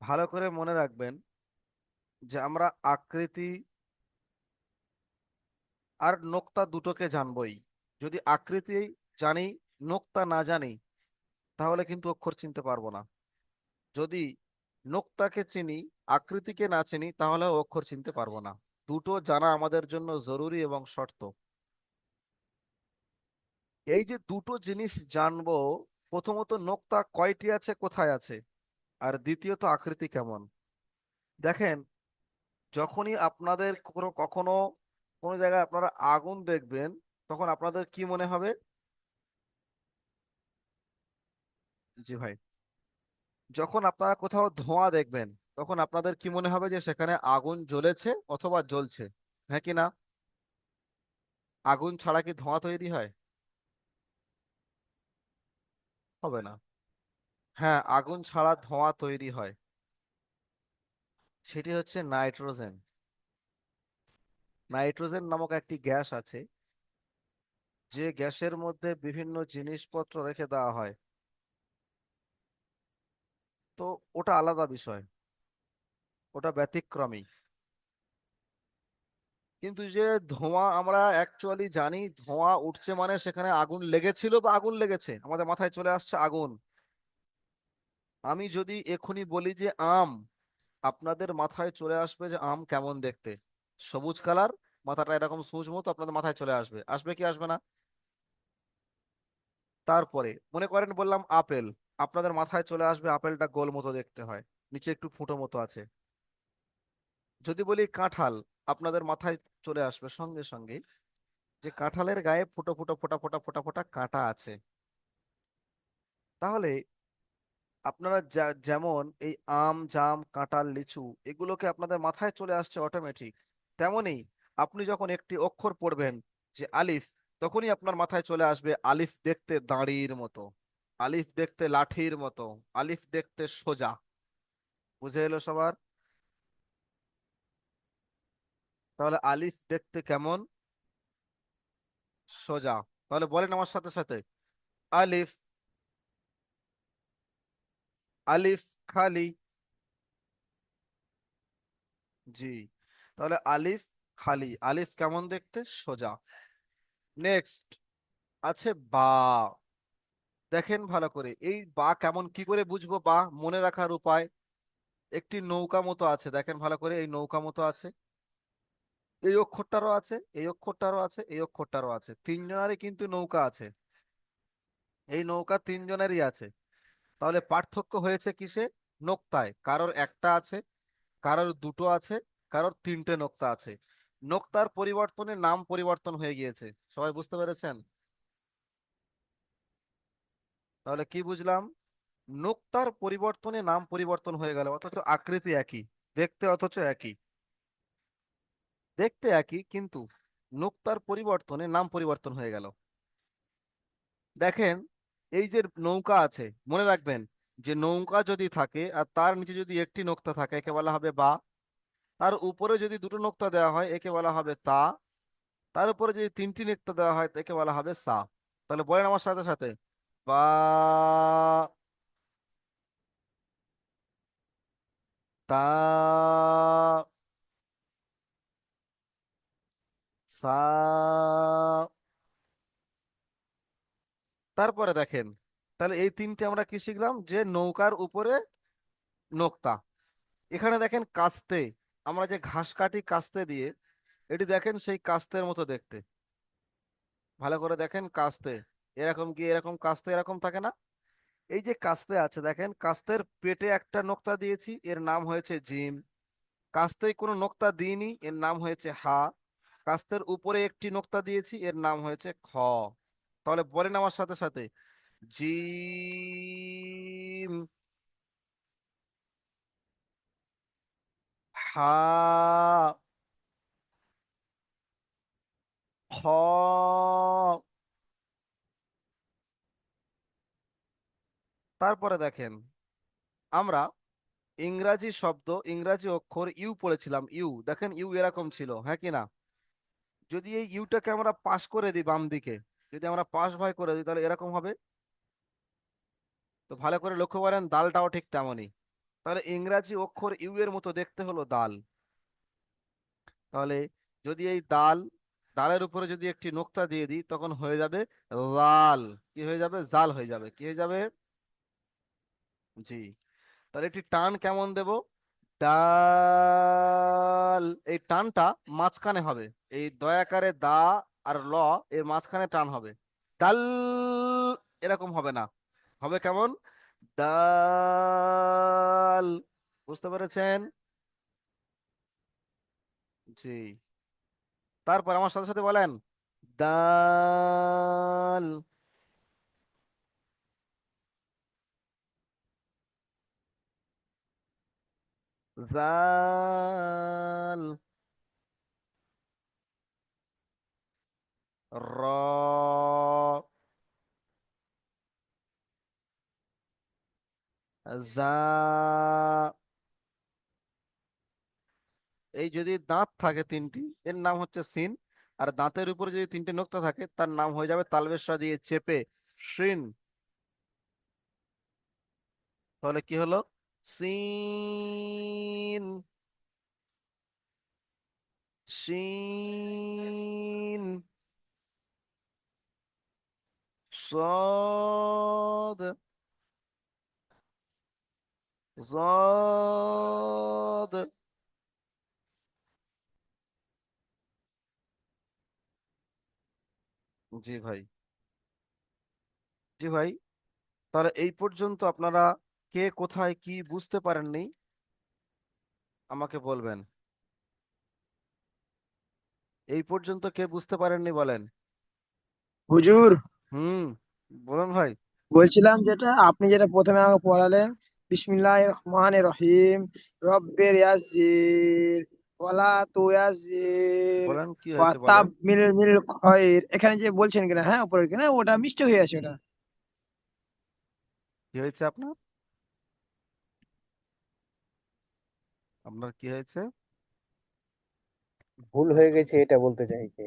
ভালো করে মনে রাখবেন যে আমরা আকৃতি আর নোক্তা দুটোকে জানবই। যদি আকৃতি জানি, নোক্তা না জানি, তাহলে কিন্তু অক্ষর চিনতে পারবো না। যদি নোক্তাকে চিনি, আকৃতিকে না চিনি, তাহলে অক্ষর চিনতে পারবো না। দুটো জানা আমাদের জন্য জরুরি এবং শর্ত। এই যে দুটো জিনিস জানবো, প্রথমত নোক্তা কয়টি আছে, কোথায় আছে, আর দ্বিতীয়ত আকৃতি কেমন। দেখেন, যখনই আপনাদের কখনো কখনো কোনো জায়গায় আপনারা আগুন দেখবেন, তখন আপনাদের কি মনে হবে? জি ভাই। যখন আপনারা কোথাও ধোঁয়া দেখবেন, তখন আপনাদের কি মনে হবে? যে সেখানে আগুন জ্বলেছে অথবা জ্বলছে। হ্যাঁ কি না? আগুন ছাড়া কি ধোঁয়া তৈরি হয়? হবে না। হ্যাঁ, আগুন ছাড়া ধোঁয়া তৈরি হয়। সেটি হচ্ছে নাইট্রোজেন। নাইট্রোজেন নামক একটি গ্যাস আছে, যে গ্যাসের মধ্যে বিভিন্ন জিনিসপত্র রেখে দেওয়া হয়। তো ওটা আলাদা বিষয়, ওটা ব্যতিক্রমী। কিন্তু যে ধোঁয়া, আমরা অ্যাকচুয়ালি জানি ধোঁয়া উঠছে মানে সেখানে আগুন লেগেছিল বা আগুন লেগেছে, আমাদের মাথায় চলে আসছে আগুন। আমি যদি এখনই বলি যে আম, আপনাদের মাথায় চলে আসবে যে আম কেমন দেখতে, সবুজ কালার, মাথাটা এরকম সবুজ মতো, আপনাদের মাথায় চলে আসবে। আসবে কি আসবে না? তারপরে মনে করেন বললাম আপেল, আপনাদের মাথায় চলে আসবে আপেলটা গোল মতো দেখতে হয়, নিচে একটু ফুটো মতো আছে। যদি বলি কাঁঠাল, আপনাদের মাথায় চলে আসবে সঙ্গে সঙ্গে যে কাঁঠালের গায়ে ফুটো ফুটো ফোটা ফোটা ফোটা ফোটা কাঁটা আছে। তাহলে আপনারা যেমন এই আম, জাম, কাঁঠাল, লিচু, এগুলোকে আপনাদের মাথায় চলে আসছে অটোমেটিক, তেমনি আপনি যখন একটি অক্ষর পড়বেন যে আলিফ, তখনই আপনার মাথায় চলে আসবে আলিফ দেখতে দাঁড়ির মতো, আলিফ দেখতে লাঠির মতো, আলিফ দেখতে সোজা। বুঝে এলো সবার? তাহলে আলিফ দেখতে কেমন? সোজা। তাহলে বলেন আমার সাথে সাথে, আলিফ, আলিফ খালি। জি। তাহলে আলিফ খালি, আলিফ কেমন দেখতে? সোজা। নেক্সট আছে বা। দেখেন ভালো করে, এই বা কেমন, কি করে বুঝবো বা? মনে রাখার উপায়, একটি নৌকা মতো আছে, দেখেন ভালো করে, এই নৌকা মতো আছে, এই অক্ষরটারও আছে, এই অক্ষরটারও আছে, এই অক্ষরটারও আছে, তিনজনেরই কিন্তু নৌকা আছে। এই নৌকা তিনজনেরই আছে। তাহলে পার্থক্য হয়েছে কিসে? নোক্তায়। কারোর একটা আছে, কারোর দুটো আছে, কারোর তিনটে নোক্তা আছে। নোক্তার পরিবর্তনে নাম পরিবর্তন হয়ে গিয়েছে। সবাই বুঝতে পেরেছেন? তাহলে কি বুঝলাম? নোক্তার পরিবর্তনে নাম পরিবর্তন হয়ে গেল, অথচ আকৃতি একই, দেখতে অথচ একই, দেখতে একই, কিন্তু নোক্তার পরিবর্তনে নাম পরিবর্তন হয়ে গেল। দেখেন, এই যে নৌকা আছে, মনে রাখবেন যে নৌকা যদি থাকে আর তার নিচে যদি একটি নোক্তা থাকে, একে বলা হবে বা। তার উপরে যদি দুটো নোক্তা দেওয়া হয়, একে বলা হবে তা। তার উপরে যদি তিনটি নোক্তা দেওয়া হয়, একে বলা হবে সা। তাহলে বলেন আমার সাথে সাথে, বা, তা, সা। তারপরে দেখেন, তাহলে এই তিনটে আমরা কি শিখলাম? যে নৌকার উপরে নোক্তা। এখানে দেখেন কাস্তে, আমরা যে ঘাস কাটি কাস্তে দিয়ে, এটি দেখেন সেই কাস্তের মতো দেখতে। ভালো করে দেখেন কাস্তে, এরকম কি এরকম কাস্তে এরকম থাকে না? এই যে কাস্তে আছে, দেখেন কাস্তের পেটে একটা নোক্তা দিয়েছি, এর নাম হয়েছে জিম। কাস্তে কোনো নোক্তা দিইনি, এর নাম হয়েছে হা। কাস্তের উপরে একটি নোক্তা দিয়েছি, এর নাম হয়েছে খ। তাহলে বলেন আমার সাথে সাথে, জিম, হা, খ। তারপরে দেখেন, আমরা ইংরাজি শব্দ, ইংরাজি অক্ষর ইউ পড়েছিলাম। ইউ, দেখেন ইউ এরকম ছিল, হ্যাঁ কি না? যদি এই ইউটাকে আমরা পাশ করে দিই বাম দিকে, যদি আমরা পাশ ভাই করে দিই, তাহলে এরকম হবে। তো ভালো করে লক্ষ্য করেন, দালটাও ঠিক তেমনই। তাহলে ইংরাজি অক্ষর ইউ এর মতো দেখতে হলো দাল। তাহলে যদি এই দাল, দালের উপরে যদি একটি নোক্তা দিয়ে দিই তখন হয়ে যাবে লাল। কি হয়ে যাবে? জাল হয়ে যাবে। কি হয়ে যাবে? জি। তাহলে একটি টান কেমন দেব? ডাল, এই টানটা মাঝখানে হবে। এই দয়াকারে দা আর ল এর মাঝখানে টান হবে। ডাল এরকম হবে না, হবে কেমন? ডাল। বুঝতে পেরেছেন? জি। তারপর আমার সাথে সাথে বলেন, দাল, জাল, র, জা। এই যদি দাঁত থাকে তিনটি, এর নাম হচ্ছে সিন। আর দাঁতের উপরে যদি তিনটে নোক্তা থাকে তার নাম হয়ে যাবে তালবেশ দিয়ে চেপে শ্রিন। তাহলে কি হলো? সিন, শিন, صاد، ضاد। জি ভাই। জি ভাই। তাহলে এই পর্যন্ত আপনারা কে কোথায় কি বুঝতে পারেননি আমাকে বলবেন। এই পর্যন্ত কে বুঝতে পারেননি বলেন। হুজুর, হুম, বলুন ভাই। বলছিলাম যেটা আপনি যেটা প্রথমে আমাকে পড়ালেন, বিসমিল্লাহির রহমানির রহিম, রব্বির ইয়াসির, ওয়ালা তুয়াসির, বলেন কি হয়েছে ওয়াতাব বলেন। মিল মিল খয়র, এখানে যে বলছেন কিনা, হ্যাঁ উপরের কিনা ওটা মিস্টেক হয়ে আছে ওটা। কি হয়েছে আপনার? আপনার কি হয়েছে? ভুল হয়ে বুঝতে, গেছে এটা বলতে চাইছে।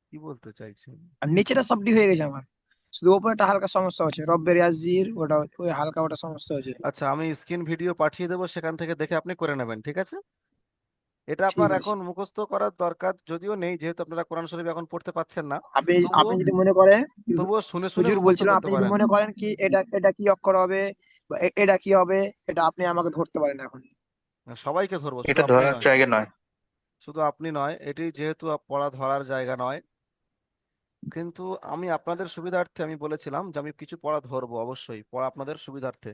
কি বলতে চাইছেন? আর নিচেটা সবটি হয়ে গেছে আমার, শুধু উপরেটা হালকা সমস্যা হচ্ছে, রব্বির ইয়াসির ওটা ওই হালকা ওটা সমস্যা হচ্ছে। আচ্ছা, আমি স্ক্রিন ভিডিও পাঠিয়ে দেবো, সেখান থেকে দেখে আপনি করে নেবেন, ঠিক আছে? এটা ঠিক আপনার আছে। এখন মুখস্থ করার দরকার যদিও নেই, যেহেতু আপনারা কোরআন শরীফ এখন পড়তে পাচ্ছেন না। আপনি তবুও, আপনি যদি মনে করেন, তবুও শুনে শুনে হুজুর মুখস্থ বলছিলাম, করতে আপনি যদি পারেন। মনে করেন কি এটা এটা কি অক্ষর হবে বা এটা কি হবে, এটা আপনি আমাকে ধরতে পারেন এখন। সবাইকে ধরবো, শুধু এটা আপনি ধরার নয়। জায়গা নয়। শুধু আপনি নয়, এটি যেহেতু পড়া ধরার জায়গা নয়, কিন্তু আমি আপনাদের সুবিধার্থে আমি বলেছিলাম যে আমি কিছু পড়া ধরবো, অবশ্যই পড়া আপনাদের সুবিধার্থে।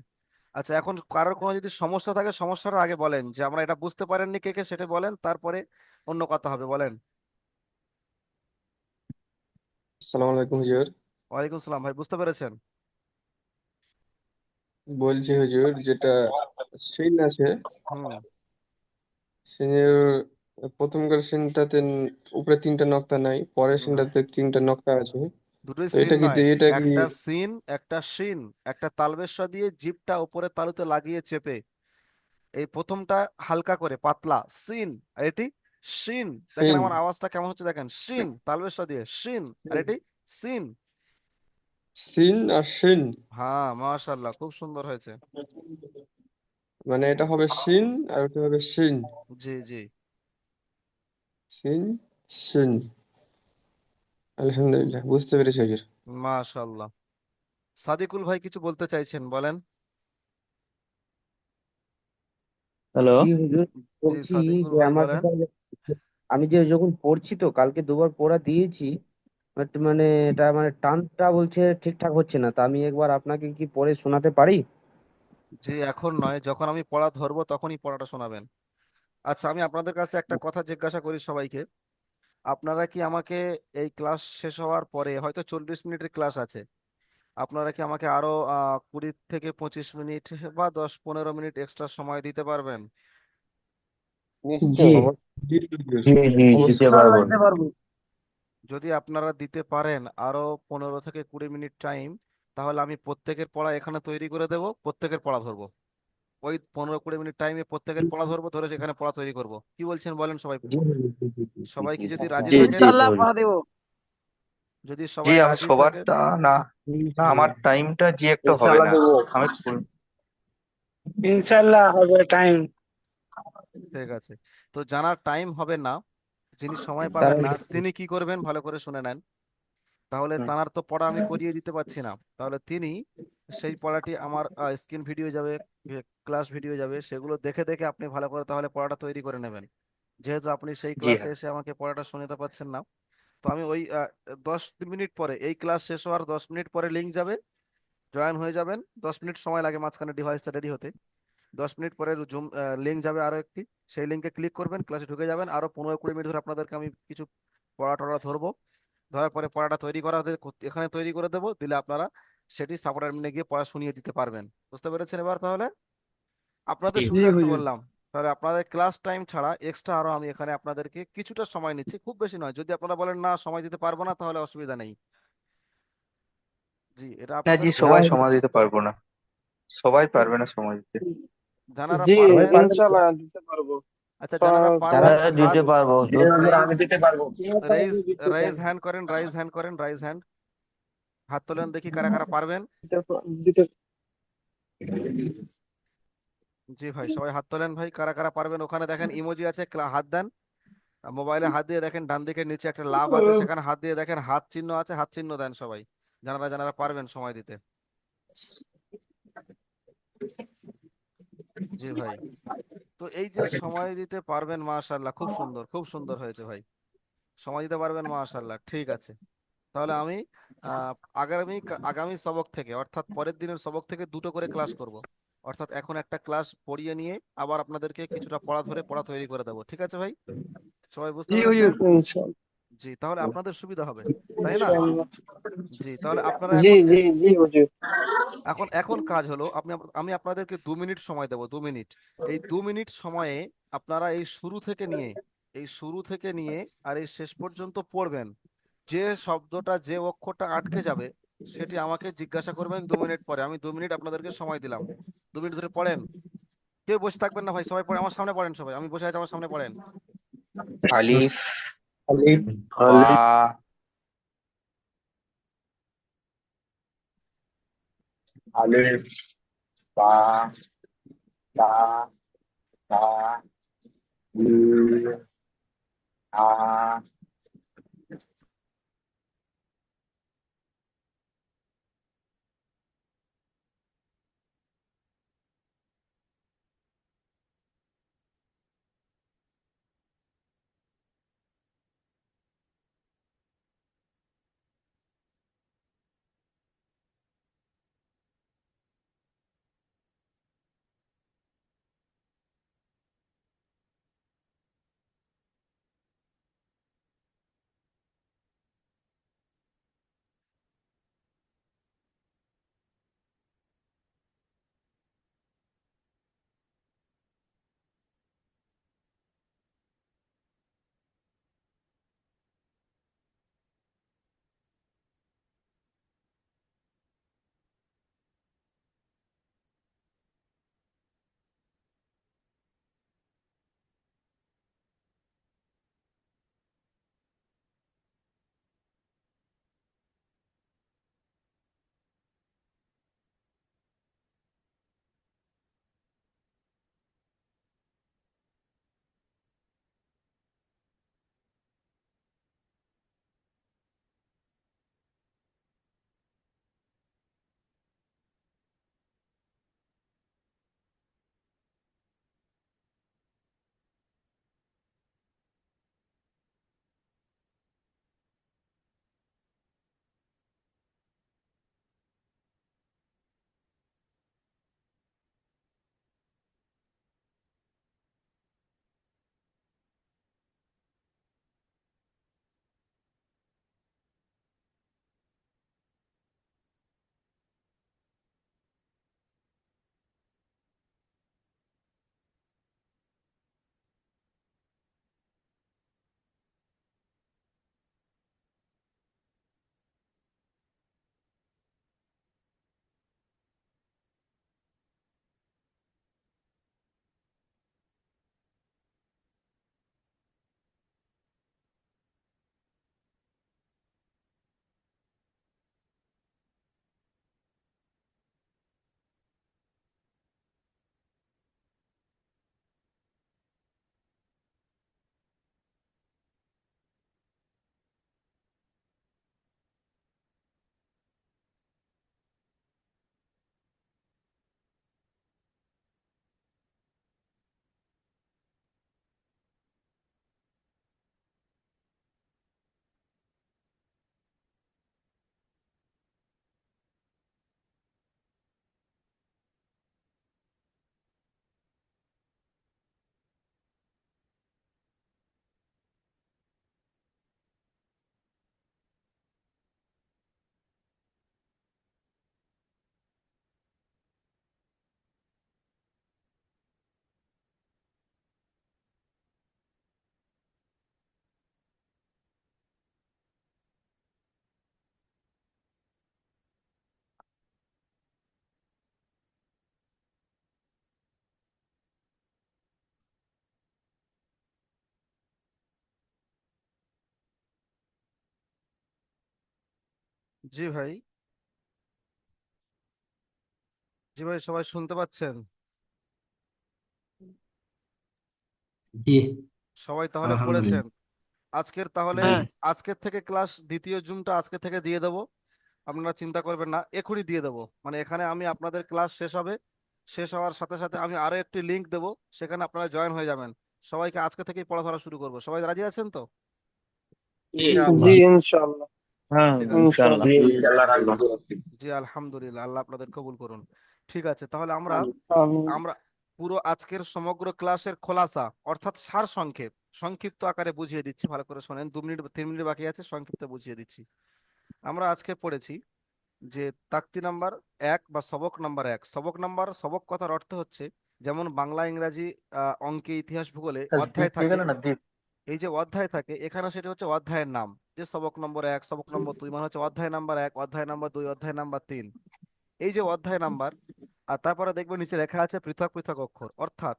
আচ্ছা, এখন কারোর কোনো যদি সমস্যা থাকে সমস্যাটা আগে বলেন, যে আমরা এটা বুঝতে পারেননি কে কে সেটা বলেন, তারপরে অন্য কথা হবে, বলেন। আসসালামু আলাইকুম হুজুর। ওয়ালাইকুম সালাম ভাই, বুঝতে পেরেছেন? বলছি হুজুর, যেটা সিন আছে, হুম। সিনের প্রথমকার সিনটাতে উপরে তিনটা নক্তা নাই, পরের না, সিনটাতে তিনটা নক্তা আছে। দুটোই তো সিন এটা কি নয়, এটা কি একটা সিন একটা শিন। একটা তালবেশ দিয়ে জিভটা উপরে তালুতে লাগিয়ে চেপে, এই প্রথমটা হালকা করে পাতলা সিন, আর এটি শিন। দেখেন সিন? আমার আওয়াজটা কেমন হচ্ছে, দেখেন শিন তালবেশ দিয়ে শিন, আর এটি সিন। সিন আর সিন, হ্যাঁ, মাশাআল্লাহ, খুব সুন্দর হয়েছে। মানে এটা হবে সিন আর ওটা হবে সিন। জি জি। সিন, সিন। আলহামদুলিল্লাহ, বুঝতে পেরেছি হুজুর। মাশাআল্লাহ। সাদিকুল ভাই কিছু বলতে চাইছেন, বলেন। হ্যালো। জি হুজুর, জি, বলছি সাদিকুল যে ভাই আমার বলেন। যেটা, আমি যে যখন পড়ছি তো কালকে দুবার পড়া দিয়েছি, বাট মানে এটা মানে টানটা বলছে ঠিকঠাক হচ্ছে না, তা আমি একবার আপনাকে কি পড়ে শোনাতে পারি? জি, এখন নয়, যখন আমি পড়া ধরবো তখনই পড়াটা শোনাবেন। আচ্ছা, আমি আপনাদের কাছে একটা কথা জিজ্ঞাসা করি সবাইকে। আপনারা কি আমাকে এই ক্লাস শেষ হওয়ার পরে, হয়তো 40 মিনিটের ক্লাস আছে, আপনারা কি আমাকে আরো 20 থেকে 25 মিনিট বা 10-15 মিনিট এক্সট্রা সময় দিতে পারবেন? নিশ্চয়ই। জি, জি হুজুর, জি, জি, দিতে অবশ্যই। পারবো। ইনশাআল্লাহ দিতে পারবো। যদি আপনারা দিতে পারেন আরো 15 থেকে 20 মিনিট টাইম, তাহলে আমি প্রত্যেকের পড়া এখানে তৈরি করে দেব, প্রত্যেকের পড়া ধরবো। ওই 15-20 মিনিট টাইমে প্রত্যেকের পড়া ধরবো, ধরে সেখানে পড়া তৈরি করব। কি বলছেন বলেন সবাই। জি হুজুর, জি, জি, জি, জি, সবাই জি, কি যদি আচ্ছা। রাজি জি, থাকেন? জি, ইনশাআল্লাহ হুজুর। পড়া দেবো। যদি জি, সবাই আমি রাজি থাকেন। সবারটা না, না আমার টাইমটা যে একটা হবে ইনশাআল্লাহ না। দেবো। আমি ইনশাল্লাহ হবে টাইম। ঠিক আছে। তো জানার টাইম হবে না, যিনি সময় পাবেন তাহলে না তিনি কি করবেন ভালো করে শুনে নেন। তাহলে হুম, তার তো পড়া আমি করিয়ে দিতে পারছি না, তাহলে তিনি সেই পড়াটি আমার স্ক্রিন ভিডিও যাবে, ক্লাস ভিডিও যাবে, সেগুলো দেখে দেখে আপনি ভালো করে তাহলে পড়াটা তৈরি করে নেবেন। যেহেতু আপনি সেই জি ক্লাসে হ্যাঁ। এসে আমাকে পড়াটা শুনতে পাচ্ছেন না, তো আমি ওই 10 মিনিট পরে, এই ক্লাস শেষ হওয়ার 10 মিনিট পরে লিঙ্ক যাবে, জয়েন হয়ে যাবেন। 10 মিনিট সময় লাগে মাঝখানে ডিভাইসটা রেডি হতে। 10 মিনিট পরে জুম লিঙ্ক যাবে আরো একটি, সেই লিঙ্কে ক্লিক করবেন, ক্লাসে ঢুকে যাবেন। আরো 15-20 মিনিট ধরে আপনাদেরকে আমি কিছু পড়া টড়া ধরবো, ধরার পরে পড়াটা তৈরি করা এখানে তৈরি করে দেবো, দিলে আপনারা সেটি সাপোর্ট অ্যাডমিনে গিয়ে পড়া শুনিয়ে দিতে পারবেন। বুঝতে পেরেছেন এবার তাহলে? আপনাদের জি জি সুবিধার্থে হুজুর। বললাম। তাহলে আপনাদের ক্লাস টাইম ছাড়া এক্সট্রা আরো আমি এখানে আপনাদেরকে কিছুটা সময় নিচ্ছি, খুব বেশি নয়। যদি আপনারা বলেন না সময় দিতে পারবো না, তাহলে অসুবিধা নেই। জি, এটা না আপনাদের জি, না সবাই হুজুর, সময় দিতে পারবো না, সবাই পারবে না সময় দিতে। যারা জি সবাই পারবেন, পারবে না। ইনশাল্লাহ দিতে পারবো। আচ্ছা যারা সব যারা পারবেন হাত দিতে পারবো রেইজ আমি দিতে পারবো। রেইজ রেইজ হ্যান্ড করেন, রাইজ হ্যান্ড করেন, রাইজ হ্যান্ড, হাত তোলেন দেখি কারা কারা পারবেন। দিতে জি ভাই, সবাই হাত তোলেন ভাই, কারা কারা পারবেন। ওখানে দেখেন ইমোজি আছে, হাত দেন। মোবাইলে হাত দিয়ে দেখেন ডান দিকে নিচে একটা লাভ আছে, সেখানে হাত দিয়ে দেখেন হাত চিহ্ন আছে, হাত চিহ্ন দেন সবাই, যারা যারা পারবেন সময় দিতে। জি ভাই। তো এই যে সময় দিতে পারবেন, মাশাআল্লাহ, খুব সুন্দর, খুব সুন্দর হয়েছে ভাই। সময় দিতে পারবেন, মাশাআল্লাহ, ঠিক আছে। তাহলে আমি আহ, আগামী আগামী সবক থেকে, অর্থাৎ পরের দিনের সবক থেকে দুটো করে ক্লাস করব। অর্থাৎ এখন একটা ক্লাস পড়িয়ে নিয়ে আবার আপনাদেরকে কিছুটা পড়া ধরে পড়া তৈরি করে দেবো, ঠিক আছে ভাই? সবাই বুঝতে জি হুজুর পেরেছেন? ইনশাল্লাহ। জি, তাহলে আপনাদের সুবিধা হবে, তাই না? ইনশাল্লাহ। জি, তাহলে আপনারা জি এখন জি জি হুজুর। এখন এখন কাজ হলো, আমি আপনাদেরকে 2 মিনিট সময় দেবো, 2 মিনিট। এই 2 মিনিট সময়ে আপনারা এই শুরু থেকে নিয়ে আর এই শেষ পর্যন্ত পড়বেন। যে শব্দটা, যে অক্ষরটা আটকে যাবে, সেটি আমাকে জিজ্ঞাসা করবেন 2 মিনিট পরে। আমি 2 মিনিট আপনাদেরকে সময় দিলাম, 2 মিনিট ধরে পড়েন। কেউ বসে থাকবেন না ভাই, সবাই পড়ে আমার সামনে পড়েন, সবাই আমি বসে আছি আমার সামনে পড়েন। আলিফ, আলিফ। বা, আলিফ বা তা তা মিম আ জি ভাই, জি ভাই, সবাই শুনতে পাচ্ছেন? জি সবাই তাহলে আলহামদুলিল্লাহ। পড়েছেন? আজকের তাহলে হ্যাঁ আজকের থেকে ক্লাস দ্বিতীয় জুমটা আজকে থেকে দিয়ে দেবো। আপনারা চিন্তা করবেন না, এখনই দিয়ে দেবো। মানে এখানে আমি আপনাদের ক্লাস শেষ হবে, শেষ হওয়ার সাথে সাথে আমি আরো একটি লিংক দেবো, সেখানে আপনারা জয়েন হয়ে যাবেন। সবাইকে আজকে থেকেই পড়া ধরা শুরু করবো। সবাই রাজি আছেন তো? জি ইনশাআল্লাহ। হ্যাঁ ঠিক আছে। ইনশাআল্লাহ। ইনশাআল্লাহ রাখবো। জি আলহামদুলিল্লাহ, আল্লাহ আপনাদের কবুল করুন। ঠিক আছে, তাহলে আমরা আমিন। আমরা পুরো আজকের সমগ্র ক্লাসের খোলাসা অর্থাৎ সার সংক্ষেপ সংক্ষিপ্ত আকারে বুঝিয়ে দিচ্ছি, ভালো করে শোনেন। 2 মিনিট 3 মিনিট বাকি আছে, সংক্ষিপ্ত বুঝিয়ে দিচ্ছি। আমরা আজকে পড়েছি যে তাক্তি নাম্বার 1 বা সবক নাম্বার 1। সবক কথার অর্থ হচ্ছে, যেমন বাংলা, ইংরাজি, অঙ্কে, ইতিহাস, ভূগোলে অধ্যায় দ্বীপ নিয়ে থাকে। গেল না দ্বীপ। এই যে অধ্যায় থাকে এখানে, সেটা হচ্ছে অধ্যায়ের নাম। যে সবক নম্বর 1, সবক নম্বর 2 মানে হচ্ছে অধ্যায় নাম্বার 1, অধ্যায় নাম্বার 2, অধ্যায় নাম্বার 3। এই যে অধ্যায় নাম্বার, আর তারপরে দেখবে নিচে লেখা আছে পৃথক পৃথক অক্ষর, অর্থাৎ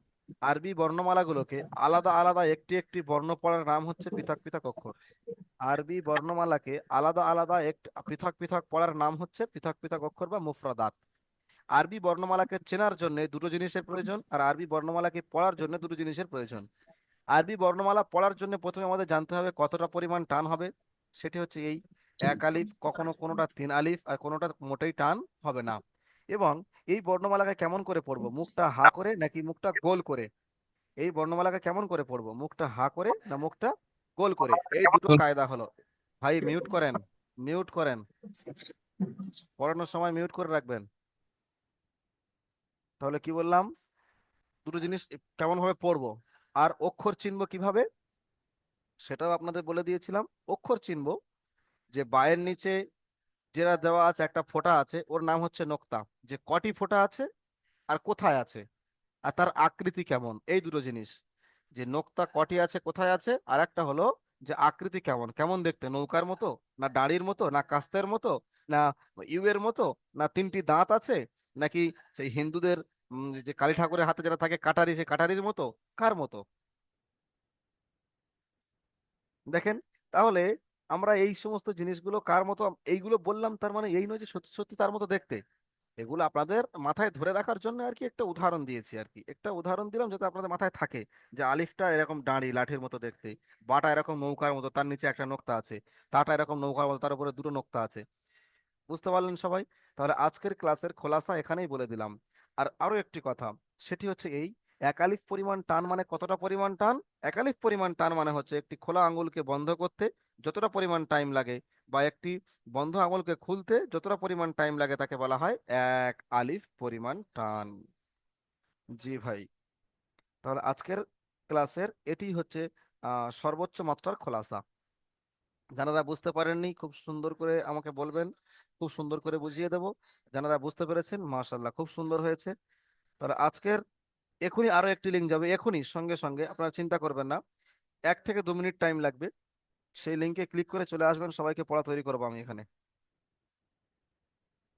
আরবি বর্ণমালাগুলোকে আলাদা আলাদা একটি একটি বর্ণ পড়ার নাম হচ্ছে পৃথক পৃথক অক্ষর। আরবি বর্ণমালাকে আলাদা আলাদা পৃথক পৃথক পড়ার নাম হচ্ছে পৃথক পৃথক অক্ষর বা মুফরাদাত। আরবি বর্ণমালাকে চেনার জন্য দুটো জিনিসের প্রয়োজন, আর আরবি বর্ণমালাকে পড়ার জন্য দুটো জিনিসের প্রয়োজন। আরবি বর্ণমালা পড়ার জন্য প্রথমে আমাদের জানতে হবে কতটা পরিমাণ টান হবে। সেটি হচ্ছে এই 1 আলিফ, কখনো কোনোটা 3 আলিফ, আর কোনোটা মোটেই টান হবে না। এবং এই বর্ণমালাকে কেমন করে পড়বো, মুখটা হা করে নাকি মুখটা গোল করে? এই বর্ণমালাকে কেমন করে পড়বো, মুখটা হা করে না মুখটা গোল করে? এই দুটো কায়দা হলো। ভাই মিউট করেন, মিউট করেন, পড়ানোর সময় মিউট করে রাখবেন। তাহলে কি বললাম, দুটো জিনিস কেমন ভাবে পড়বো, আর অক্ষর চিনবো কিভাবে সেটাও আপনাদের বলে দিয়েছিলাম। অক্ষর চিনবো যে বায়ের নিচে যেটা দেওয়া আছে, একটা ফোঁটা আছে, ওর নাম হচ্ছে নোক্তা। যে কটি ফোঁটা আছে আর কোথায় আছে আর তার আকৃতি কেমন, এই দুটো জিনিস। যে নোক্তা কটি আছে, কোথায় আছে, আর একটা হলো যে আকৃতি কেমন, কেমন দেখতে, নৌকার মতো না দাঁড়ির মতো না কাস্তের মতো না ইউ এর মতো না 3টি দাঁত আছে নাকি সেই হিন্দুদের যে কালী ঠাকুরের হাতে যেটা থাকে কাটারি, সেই কাটারির মতো, কার মতো? দেখেন, তাহলে আমরা এই সমস্ত জিনিসগুলো কার মতো এইগুলো বললাম, তার মানে এই নয় যে সত্যি সত্যি তার মতো দেখতে। এগুলো আপনাদের মাথায় ধরে রাখার জন্য আর কি একটা উদাহরণ দিয়েছি, আর কি একটা উদাহরণ দিলাম যাতে আপনাদের মাথায় থাকে যে আলিফটা এরকম দাঁড়ি লাঠির মতো দেখতে, বাটা এরকম নৌকার মতো তার নিচে একটা নোক্তা আছে, তাটা এরকম নৌকার মতো তার উপরে দুটো নোক্তা আছে। বুঝতে পারলেন সবাই? তাহলে আজকের ক্লাসের খোলাসা এখানেই বলে দিলাম। আর আরো একটি কথা, সেটি হচ্ছে এই 1 আলিফ পরিমাণ টান মানে কতটা পরিমাণ টান। 1 আলিফ পরিমাণ টান মানে হচ্ছে একটি খোলা আঙ্গুলকে বন্ধ করতে যতটা পরিমাণ টাইম লাগে, বা একটি বন্ধ আঙুলকে খুলতে যতটা পরিমাণ টাইম লাগে, তাকে বলা হয় 1 আলিফ পরিমাণ টান। জি ভাই, তাহলে আজকের ক্লাসের এটি হচ্ছে সর্বোচ্চ মাত্রার খোলাসা। যারা বুঝতে পারেননি খুব সুন্দর করে আমাকে বলবেন, খুব সুন্দর করে বুঝিয়ে দেব। যারা বুঝতে পেরেছেন মাশাআল্লাহ, খুব সুন্দর হয়েছে। তাহলে আজকের এখনই আরো একটি লিঙ্ক যাবে, এখনই সঙ্গে সঙ্গে, আপনারা চিন্তা করবেন না, 1 থেকে 2 মিনিট টাইম লাগবে। সেই লিঙ্কে ক্লিক করে চলে আসবেন, সবাইকে পড়া তৈরি করবো আমি এখানে।